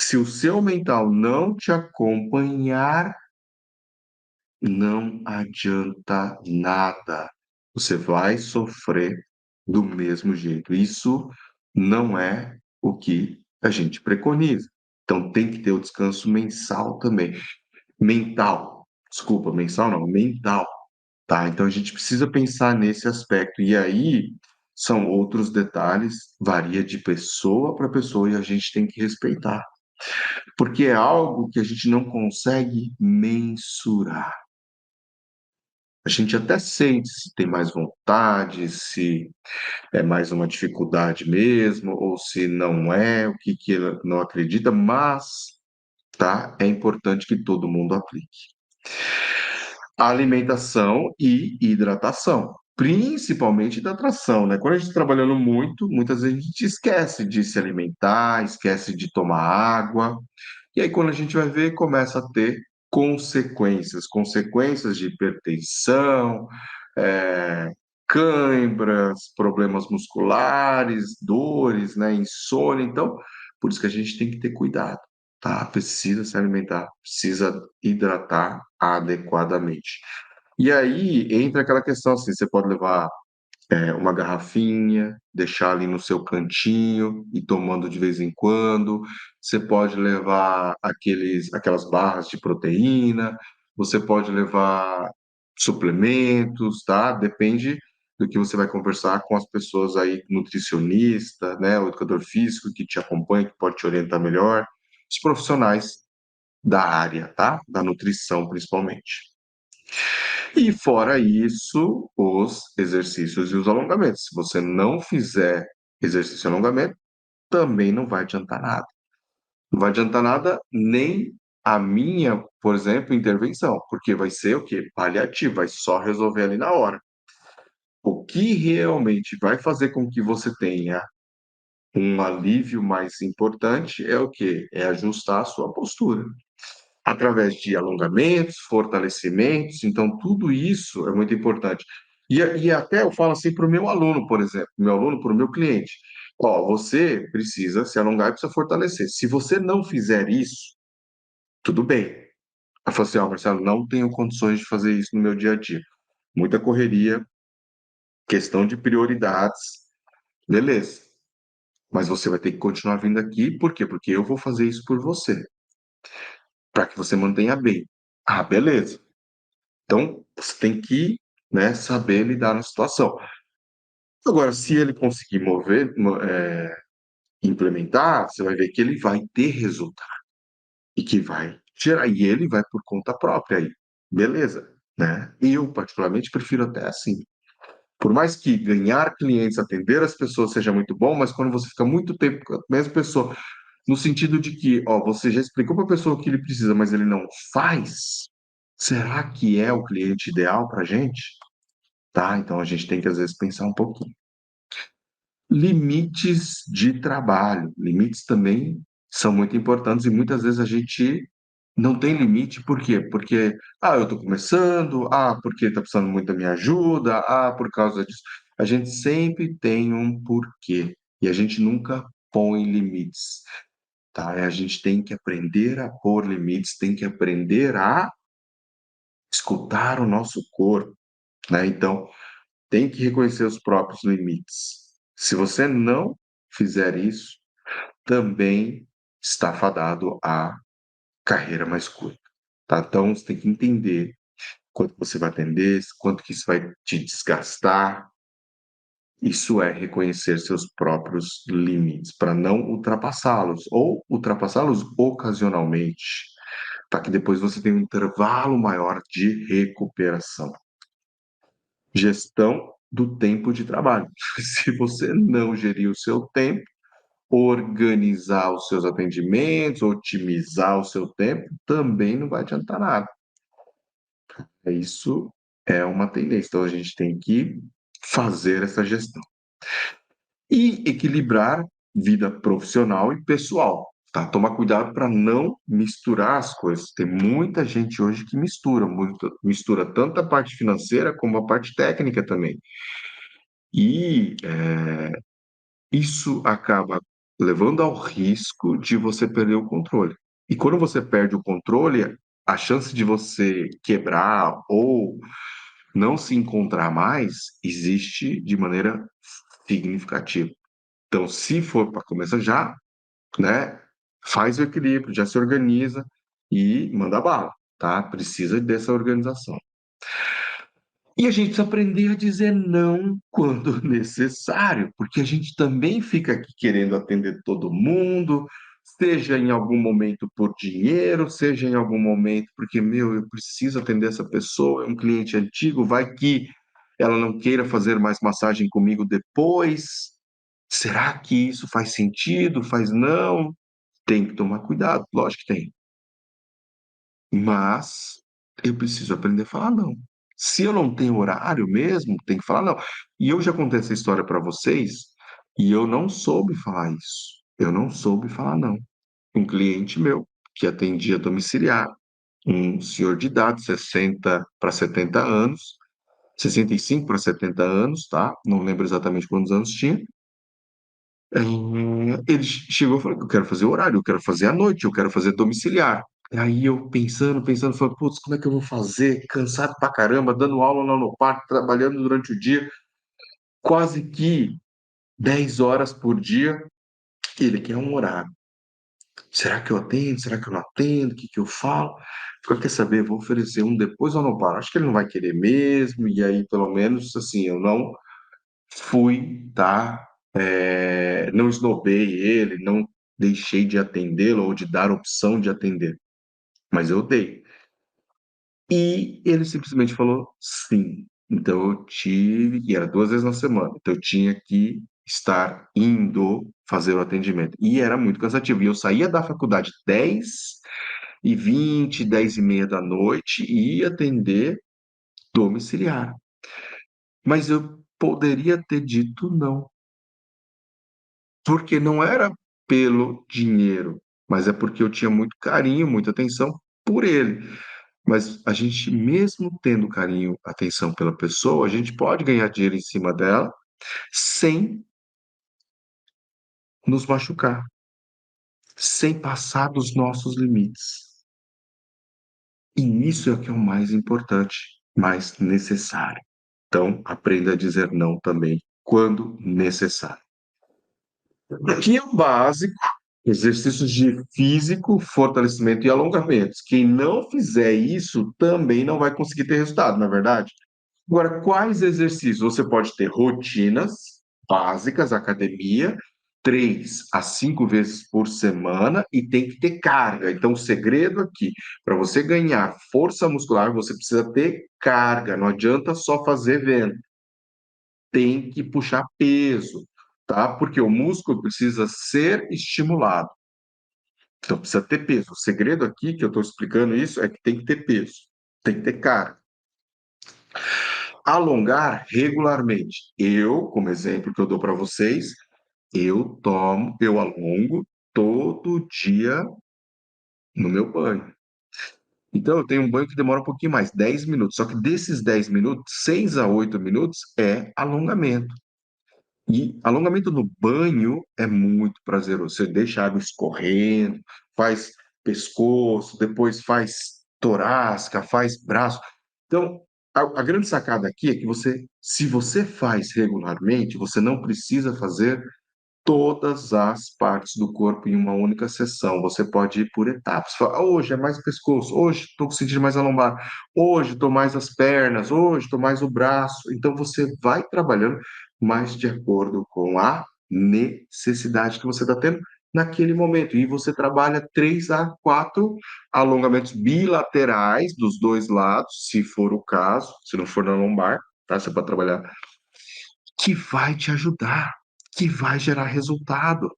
Se o seu mental não te acompanhar, não adianta nada. Você vai sofrer do mesmo jeito. Isso não é o que a gente preconiza. Então tem que ter o descanso mensal também. Mental. Desculpa, mensal não, mental. Tá? Então a gente precisa pensar nesse aspecto. E aí são outros detalhes, varia de pessoa para pessoa e a gente tem que respeitar. Porque é algo que a gente não consegue mensurar. A gente até sente se tem mais vontade, se é mais uma dificuldade mesmo, ou se não é, o que que ela não acredita, mas, tá? É importante que todo mundo aplique. Alimentação e hidratação, principalmente hidratação, né? Quando a gente está trabalhando muito, muitas vezes a gente esquece de se alimentar, esquece de tomar água, e aí quando a gente vai ver, começa a ter consequências de hipertensão, é, cãibras, problemas musculares, dores, né, insônia. Então, por isso que a gente tem que ter cuidado, tá? Precisa se alimentar, precisa hidratar adequadamente. E aí entra aquela questão assim, você pode levar uma garrafinha, deixar ali no seu cantinho e tomando de vez em quando. Você pode levar aquelas barras de proteína, você pode levar suplementos, tá? Depende do que você vai conversar com as pessoas aí, nutricionista, né, o educador físico que te acompanha, que pode te orientar melhor, os profissionais da área, tá? Da nutrição, principalmente. E fora isso, os exercícios e os alongamentos. Se você não fizer exercício e alongamento, também não vai adiantar nada. Não vai adiantar nada nem a minha, por exemplo, intervenção, porque vai ser o quê? Paliativo, vai só resolver ali na hora. O que realmente vai fazer com que você tenha um alívio mais importante é o quê? É ajustar a sua postura através de alongamentos, fortalecimentos. Então, tudo isso é muito importante. E até eu falo assim para o meu aluno, por exemplo, meu aluno para o meu cliente. Ó, você precisa se alongar e precisa fortalecer. Se você não fizer isso, tudo bem. Eu falo assim, ó, Marcelo, não tenho condições de fazer isso no meu dia a dia. Muita correria, questão de prioridades, beleza. Mas você vai ter que continuar vindo aqui, por quê? Porque eu vou fazer isso por você, para que você mantenha bem. Ah, beleza. Então, você tem que, né, saber lidar na situação. Agora, se ele conseguir implementar, você vai ver que ele vai ter resultado e que vai gerar, e ele vai por conta própria aí. Beleza, né? Eu, particularmente, prefiro até assim. Por mais que ganhar clientes, atender as pessoas seja muito bom, mas quando você fica muito tempo com a mesma pessoa, no sentido de que, ó, você já explicou para a pessoa o que ele precisa, mas ele não faz, será que é o cliente ideal para a gente? Tá? Então a gente tem que às vezes pensar um pouquinho. Limites de trabalho. Limites também são muito importantes e muitas vezes a gente não tem limite, por quê? Porque, eu estou começando, porque está precisando muito da minha ajuda, por causa disso. A gente sempre tem um porquê e a gente nunca põe limites, tá? A gente tem que aprender a pôr limites, tem que aprender a escutar o nosso corpo, né? Então, tem que reconhecer os próprios limites. Se você não fizer isso, também está fadado à carreira mais curta, tá? Então, você tem que entender quanto você vai atender, quanto que isso vai te desgastar. Isso é reconhecer seus próprios limites, para não ultrapassá-los, ou ultrapassá-los ocasionalmente, para que depois você tenha um intervalo maior de recuperação. Gestão do tempo de trabalho. Se você não gerir o seu tempo, organizar os seus atendimentos, otimizar o seu tempo, também não vai adiantar nada. Isso é uma tendência. Então, a gente tem que fazer essa gestão. E equilibrar vida profissional e pessoal. Tá? Tomar cuidado para não misturar as coisas. Tem muita gente hoje que mistura tanto a parte financeira como a parte técnica também. E isso acaba levando ao risco de você perder o controle. E quando você perde o controle, a chance de você quebrar ou não se encontrar mais existe de maneira significativa. Então, se for para começar já, né, faz o equilíbrio, já se organiza e manda bala, tá? Precisa dessa organização. E a gente precisa aprender a dizer não quando necessário, porque a gente também fica aqui querendo atender todo mundo, seja em algum momento por dinheiro, seja em algum momento porque, meu, eu preciso atender essa pessoa, é um cliente antigo, vai que ela não queira fazer mais massagem comigo depois. Será que isso faz sentido? Faz não? Tem que tomar cuidado, lógico que tem. Mas eu preciso aprender a falar não. Se eu não tenho horário mesmo, tem que falar não. E eu já contei essa história para vocês e eu não soube falar isso. Eu não soube falar não. Um cliente meu que atendia domiciliar, um senhor de idade, 60 para 70 anos, 65 para 70 anos, tá? Não lembro exatamente quantos anos tinha. Ele chegou e falou: eu quero fazer horário, eu quero fazer à noite, eu quero fazer domiciliar. Aí eu pensando, falei, putz, como é que eu vou fazer? Cansado pra caramba, dando aula lá no parque, trabalhando durante o dia, quase que 10 horas por dia. Ele quer um horário. Será que eu atendo? Será que eu não atendo? O que que eu falo? Falei, quer saber? Vou oferecer um depois ou não paro. Acho que ele não vai querer mesmo, e aí, pelo menos, assim, eu não fui, tá? Não esnobei ele, não deixei de atendê-lo ou de dar opção de atender, mas eu dei. E ele simplesmente falou sim. Então eu tive, e era 2 vezes na semana, então eu tinha que estar indo fazer o atendimento. E era muito cansativo. E eu saía da faculdade 10h20, 10h30 da noite e ia atender domiciliar. Mas eu poderia ter dito não, porque não era pelo dinheiro, mas é porque eu tinha muito carinho, muita atenção por ele. Mas a gente, mesmo tendo carinho, atenção pela pessoa, a gente pode ganhar dinheiro em cima dela sem nos machucar, sem passar dos nossos limites. E isso é o que é o mais importante, mais necessário. Então, aprenda a dizer não também quando necessário. Aqui é o básico, exercícios de físico, fortalecimento e alongamentos. Quem não fizer isso também não vai conseguir ter resultado, na é verdade? Agora, quais exercícios? Você pode ter rotinas básicas, academia, 3 a 5 vezes por semana e tem que ter carga. Então, o segredo aqui, para você ganhar força muscular, você precisa ter carga. Não adianta só fazer vento, tem que puxar peso, tá? Porque o músculo precisa ser estimulado. Então, precisa ter peso. O segredo aqui que eu estou explicando isso é que tem que ter peso, tem que ter carga. Alongar regularmente. Eu, como exemplo que eu dou para vocês, eu alongo todo dia no meu banho. Então, eu tenho um banho que demora um pouquinho mais, 10 minutos. Só que desses 10 minutos, 6 a 8 minutos é alongamento. E alongamento no banho é muito prazeroso. Você deixa a água escorrendo, faz pescoço, depois faz torácica, faz braço. Então, a grande sacada aqui é que você, se você faz regularmente, você não precisa fazer todas as partes do corpo em uma única sessão. Você pode ir por etapas. Fala, "Ah, hoje é mais pescoço, hoje estou sentindo mais a lombar, hoje estou mais as pernas, hoje estou mais o braço." Então você vai trabalhando mais de acordo com a necessidade que você está tendo naquele momento. E você trabalha 3 a 4 alongamentos bilaterais dos dois lados, se for o caso, se não for na lombar, tá? Você pode trabalhar que vai te ajudar, que vai gerar resultado.